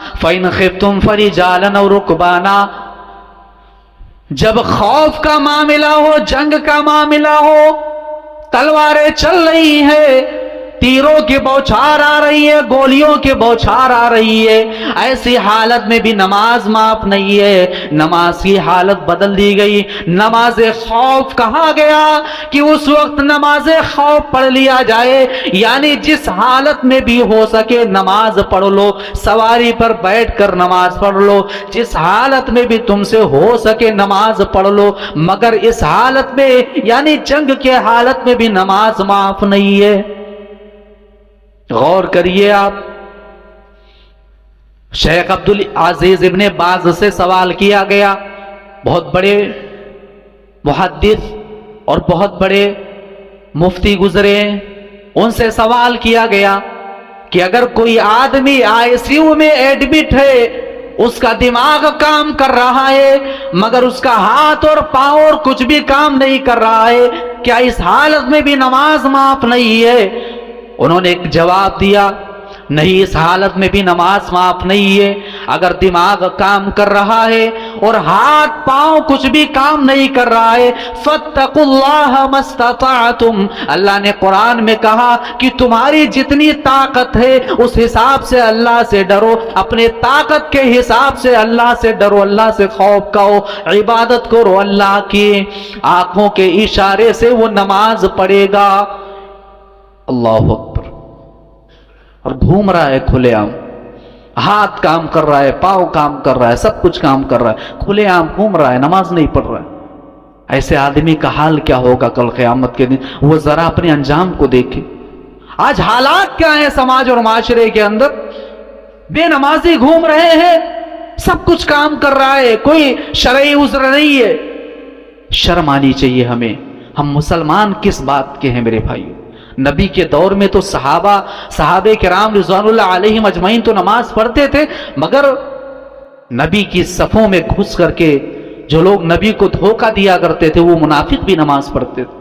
فَإِنْ خِفْتُمْ فَرِجَالًا أَوْ رُكْبَانًا، جب خوف کا معاملہ ہو، جنگ کا معاملہ ہو، تلواریں چل رہی ہیں، تیروں کی بوچھار آ رہی ہے، گولیوں کی بوچھار آ رہی ہے، ایسی حالت میں بھی نماز معاف نہیں ہے، نماز کی حالت بدل دی گئی۔ نماز خوف کہا گیا کہ اس وقت نماز خوف پڑھ لیا جائے، یعنی جس حالت میں بھی ہو سکے نماز پڑھ لو، سواری پر بیٹھ کر نماز پڑھ لو، جس حالت میں بھی تم سے ہو سکے نماز پڑھ لو، مگر اس حالت میں یعنی جنگ کے حالت میں بھی نماز معاف نہیں ہے۔ غور کریے آپ، شیخ عبدالعزیز ابن باز سے سوال کیا گیا، بہت بڑے محدث اور بہت بڑے مفتی گزرے، ان سے سوال کیا گیا کہ اگر کوئی آدمی آئی سی یو میں ایڈمٹ ہے، اس کا دماغ کام کر رہا ہے مگر اس کا ہاتھ اور پاؤں اور کچھ بھی کام نہیں کر رہا ہے، کیا اس حالت میں بھی نماز معاف نہیں ہے؟ انہوں نے ایک جواب دیا، نہیں، اس حالت میں بھی نماز معاف نہیں ہے۔ اگر دماغ کام کر رہا ہے اور ہاتھ پاؤں کچھ بھی کام نہیں کر رہا ہے، فاتقوا اللہ ما استطعتم، اللہ نے قرآن میں کہا کہ تمہاری جتنی طاقت ہے اس حساب سے اللہ سے ڈرو، اپنے طاقت کے حساب سے اللہ سے ڈرو، اللہ سے خوف کھاؤ، عبادت کرو اللہ کی۔ آنکھوں کے اشارے سے وہ نماز پڑھے گا، اللہ اکبر، اور گھوم رہا ہے کھلے عام، ہاتھ کام کر رہا ہے، پاؤں کام کر رہا ہے، سب کچھ کام کر رہا ہے، کھلے عام گھوم رہا ہے، نماز نہیں پڑھ رہا ہے۔ ایسے آدمی کا حال کیا ہوگا کل قیامت کے دن؟ وہ ذرا اپنے انجام کو دیکھے۔ آج حالات کیا ہیں سماج اور معاشرے کے اندر؟ بے نمازی گھوم رہے ہیں، سب کچھ کام کر رہا ہے، کوئی شرعی عذر نہیں ہے۔ شرم آنی چاہیے ہمیں، ہم مسلمان کس بات کے ہیں میرے بھائیو؟ نبی کے دور میں تو صحابہ کرام رضوان اللہ علیہم اجمعین تو نماز پڑھتے تھے، مگر نبی کی صفوں میں گھس کر کے جو لوگ نبی کو دھوکہ دیا کرتے تھے وہ منافق بھی نماز پڑھتے تھے۔